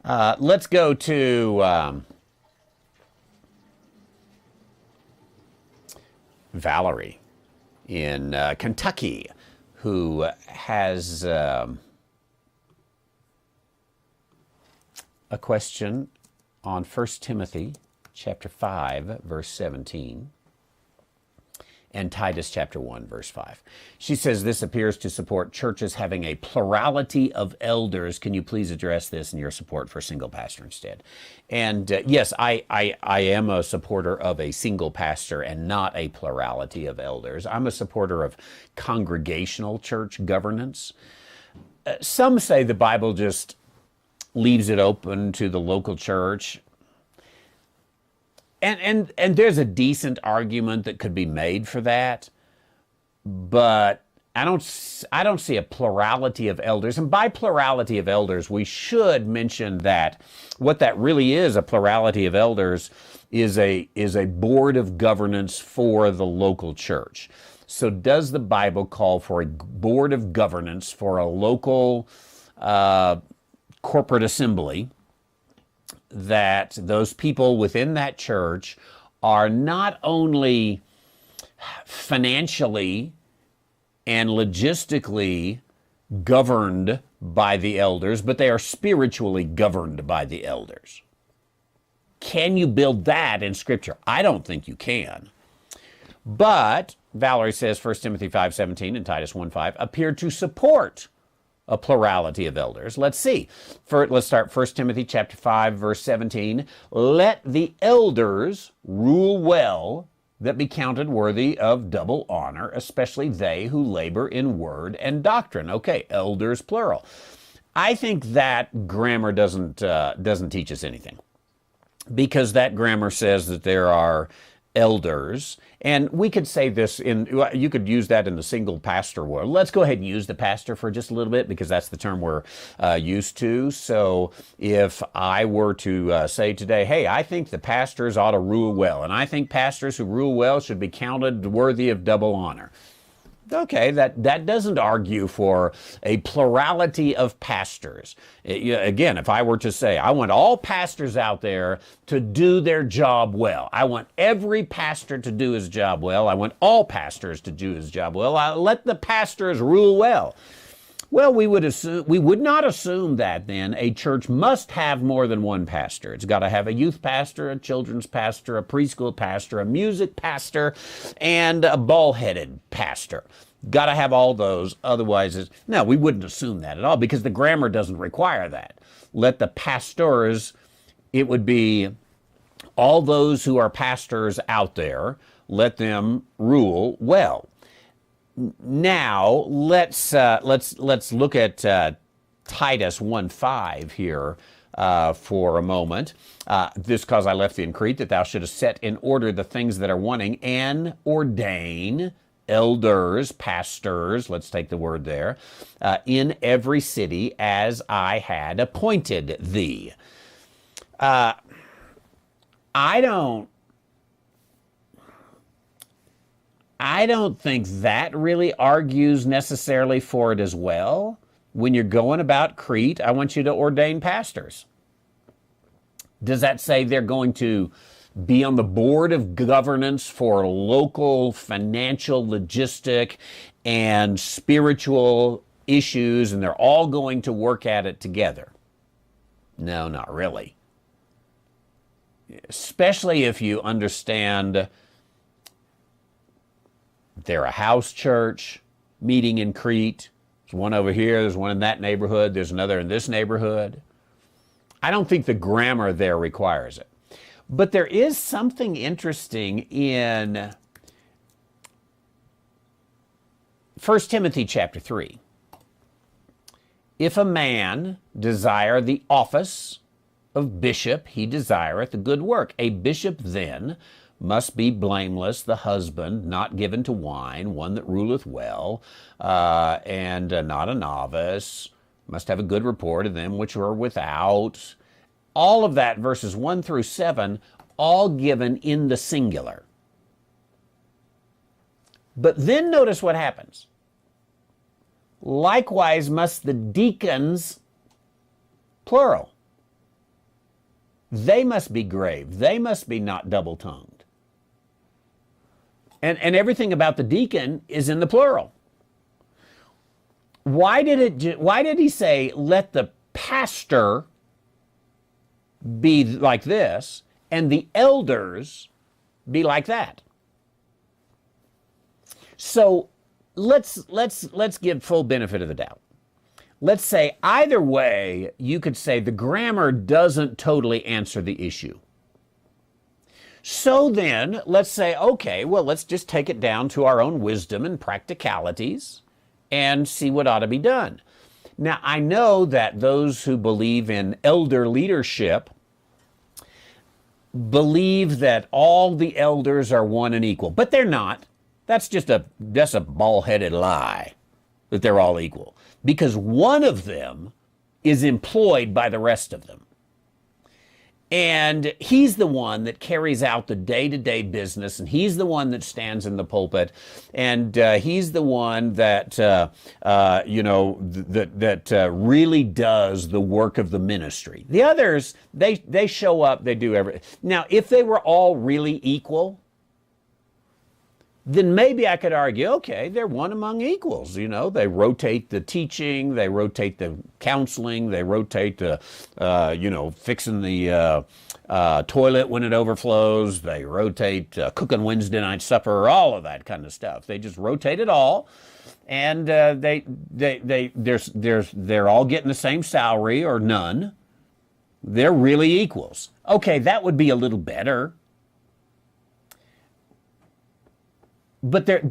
Let's go to Valerie in Kentucky, who has a question on 1 Timothy chapter 5, verse 17, and Titus chapter 1, verse 5. She says this appears to support churches having a plurality of elders. Can you please address this in your support for single pastor instead? And yes, I am a supporter of a single pastor and not a plurality of elders. I'm a supporter of congregational church governance. Some say the Bible just leaves it open to the local church. And there's a decent argument that could be made for that, but I don't see a plurality of elders. And by plurality of elders, we should mention that what that really is, a plurality of elders, is a board of governance for the local church. So does the Bible call for a board of governance for a local corporate assembly, that those people within that church are not only financially and logistically governed by the elders, but they are spiritually governed by the elders? Can you build that in Scripture? I don't think you can. But Valerie says 1 Timothy 5:17 and Titus 1:5 appear to support a plurality of elders. Let's see. Let's start 1 Timothy chapter 5, verse 17. Let the elders rule well, that be counted worthy of double honor, especially they who labor in word and doctrine. Okay, elders plural. I think that grammar doesn't teach us anything, because that grammar says that there are elders, and we could say this you could use that in the single pastor world. Let's go ahead and use the pastor for just a little bit, because that's the term we're used to. So if I were to say today, hey, I think the pastors ought to rule well, and I think pastors who rule well should be counted worthy of double honor. Okay, that doesn't argue for a plurality of pastors. Again, if I were to say, I want all pastors out there to do their job well. I want every pastor to do his job well. I want all pastors to do his job well. Let the pastors rule well. Well, we would not assume that then a church must have more than one pastor. It's got to have a youth pastor, a children's pastor, a preschool pastor, a music pastor, and a ball-headed pastor. Got to have all those, otherwise, no, we wouldn't assume that at all, because the grammar doesn't require that. Let the pastors, it would be all those who are pastors out there, let them rule well. Now let's look at Titus 1:5 here for a moment. This cause I left thee in Crete, that thou shouldest set in order the things that are wanting, and ordain elders, pastors, let's take the word there, in every city as I had appointed thee. I don't think that really argues necessarily for it as well. When you're going about Crete, I want you to ordain pastors. Does that say they're going to be on the board of governance for local financial, logistic, and spiritual issues, and they're all going to work at it together? No, not really. Especially if you understand they're a house church meeting in Crete. There's one over here, there's one in that neighborhood, there's another in this neighborhood. I don't think the grammar there requires it. But there is something interesting in 1 Timothy chapter 3. If a man desire the office of bishop, he desireth a good work. A bishop then must be blameless, the husband, not given to wine, one that ruleth well, and not a novice, must have a good report of them which are without. All of that, verses 1 through 7, all given in the singular. But then notice what happens. Likewise must the deacons, plural. They must be grave. They must be not double-tongued. And everything about the deacon is in the plural. Why did he say, let the pastor be like this and the elders be like that? So let's give full benefit of the doubt. Let's say either way, you could say the grammar doesn't totally answer the issue. So then, let's say, okay, well, let's just take it down to our own wisdom and practicalities and see what ought to be done. Now, I know that those who believe in elder leadership believe that all the elders are one and equal, but they're not. That's a bald-headed lie that they're all equal, because one of them is employed by the rest of them. And he's the one that carries out the day-to-day business, and he's the one that stands in the pulpit, and he's the one that really does the work of the ministry. The others, they show up, they do everything. Now, if they were all really equal, then maybe I could argue, okay, they're one among equals. They rotate the teaching, they rotate the counseling, they rotate the, fixing the toilet when it overflows, they rotate cooking Wednesday night supper, all of that kind of stuff. They just rotate it all, and they're all getting the same salary or none. They're really equals. Okay, that would be a little better. But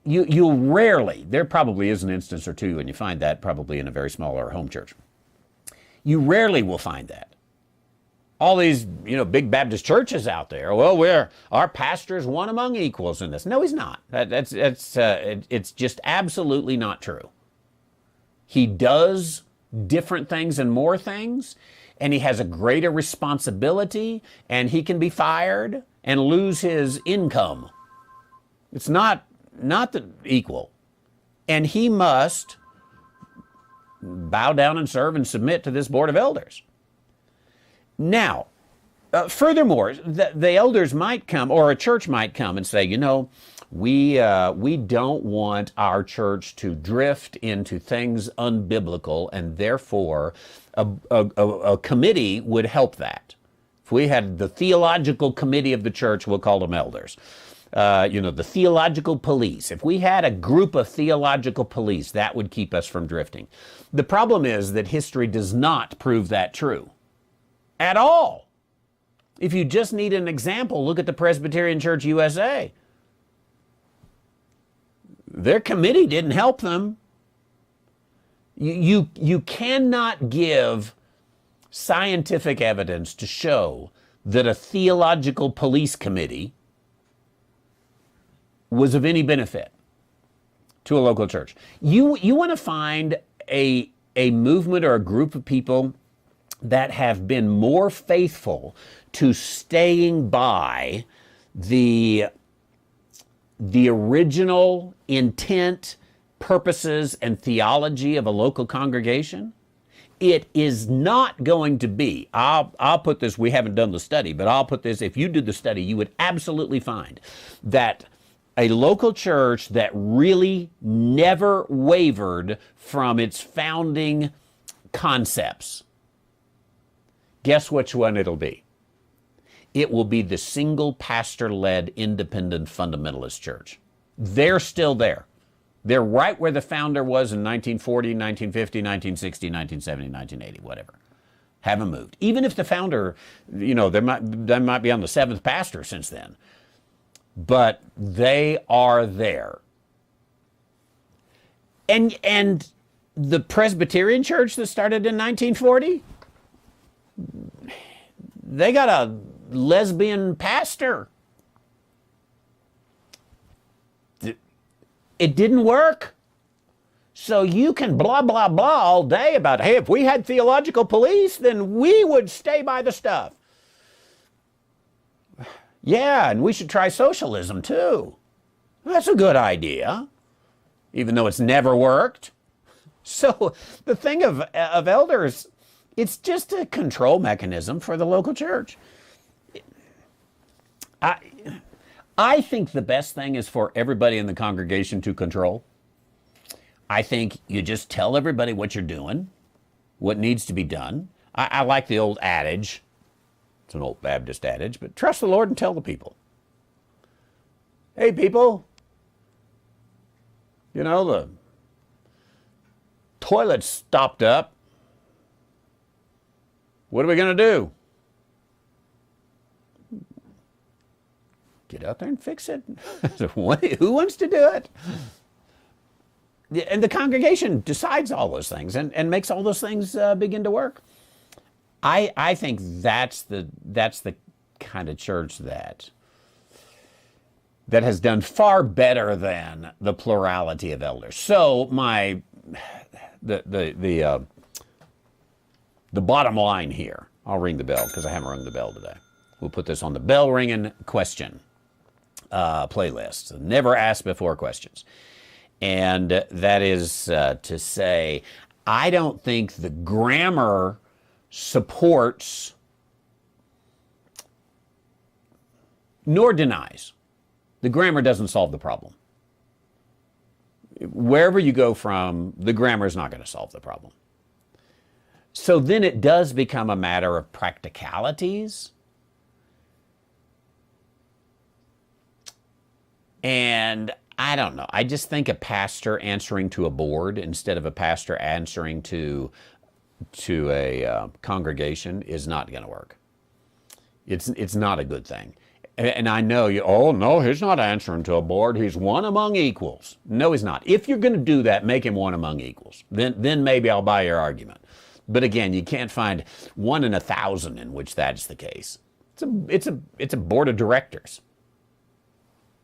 you'll rarely, there probably is an instance or two, and you find that probably in a very small or home church. You rarely will find that. All these, big Baptist churches out there, well, our pastor's one among equals in this. No, he's not. It's just absolutely not true. He does different things and more things, and he has a greater responsibility, and he can be fired and lose his income. It's not the equal. And he must bow down and serve and submit to this board of elders. Now, furthermore, the elders might come, or a church might come and say, we don't want our church to drift into things unbiblical, and therefore a committee would help that. If we had the theological committee of the church, we'll call them elders. The theological police. If we had a group of theological police, that would keep us from drifting. The problem is that history does not prove that true at all. If you just need an example, look at the Presbyterian Church USA. Their committee didn't help them. You cannot give scientific evidence to show that a theological police committee was of any benefit to a local church. You want to find a movement or a group of people that have been more faithful to staying by the original intent, purposes, and theology of a local congregation. It is not going to be, I'll put this, we haven't done the study, but I'll put this, if you did the study, you would absolutely find that a local church that really never wavered from its founding concepts. Guess which one it'll be? It will be the single pastor-led independent fundamentalist church. They're still there. They're right where the founder was in 1940, 1950, 1960, 1970, 1980, whatever. Haven't moved. Even if the founder, they might be on the seventh pastor since then. But they are there. And the Presbyterian church that started in 1940, they got a lesbian pastor. It didn't work. So you can blah, blah, blah all day about, hey, if we had theological police, then we would stay by the stuff. Yeah, and we should try socialism too. That's a good idea, even though it's never worked. So the thing of elders It's just a control mechanism for the local church. I think the best thing is for everybody in the congregation to control. I think you just tell everybody what you're doing, what needs to be done. I like the old adage. It's an old Baptist adage, but trust the Lord and tell the people. Hey, people, you know, the toilet's stopped up. What are we going to do? Get out there and fix it. Who wants to do it? And the congregation decides all those things and makes all those things begin to work. I think that's the kind of church that has done far better than the plurality of elders. So the bottom line here, I'll ring the bell because I haven't rung the bell today. We'll put this on the bell ringing question playlist. Never asked before questions. And that is to say, I don't think the grammar supports nor denies. The grammar doesn't solve the problem. Wherever you go from, the grammar is not going to solve the problem. So then it does become a matter of practicalities. And I don't know. I just think a pastor answering to a board instead of a pastor answering to a congregation is not going to work. It's not a good thing. And I know oh no, he's not answering to a board. He's one among equals. No, he's not. If you're going to do that, make him one among equals. Then maybe I'll buy your argument. But again, you can't find 1 in 1,000 in which that's the case. It's a board of directors.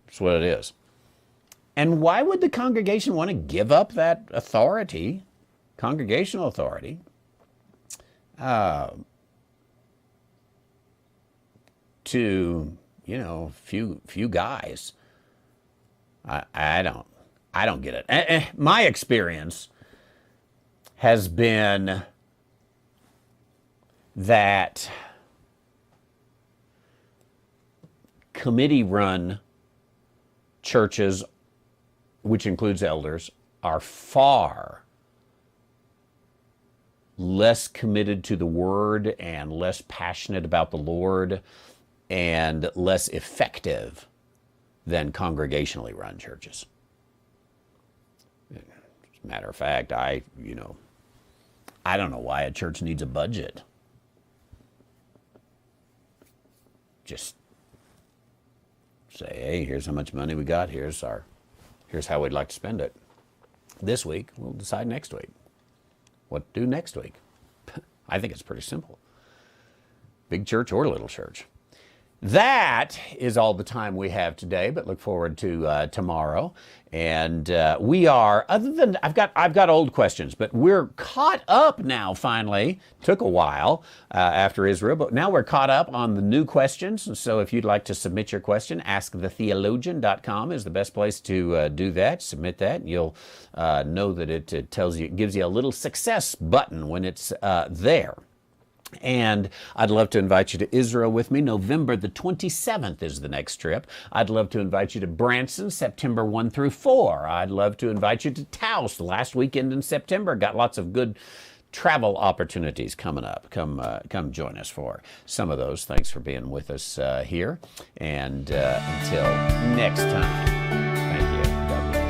That's what it is. And why would the congregation want to give up that authority, congregational authority, to, few guys? I don't get it. My experience has been that committee-run churches, which includes elders, are far less committed to the Word and less passionate about the Lord and less effective than congregationally run churches. As a matter of fact, I don't know why a church needs a budget. Just say, hey, here's how much money we got. Here's how we'd like to spend it. This week, we'll decide next week. What to do next week? I think it's pretty simple. Big church or little church. That is all the time we have today, but look forward to tomorrow. And we are, other than, I've got old questions, but we're caught up now, finally. Took a while after Israel, but now we're caught up on the new questions. And so if you'd like to submit your question, askthetheologian.com is the best place to do that. Submit that, and you'll know that it tells you, it gives you a little success button when it's there. And I'd love to invite you to Israel with me. November the 27th is the next trip. I'd love to invite you to Branson, September 1 through 4. I'd love to invite you to Taos the last weekend in September. Got lots of good travel opportunities coming up. Come join us for some of those. Thanks for being with us here. And until next time, thank you. God bless.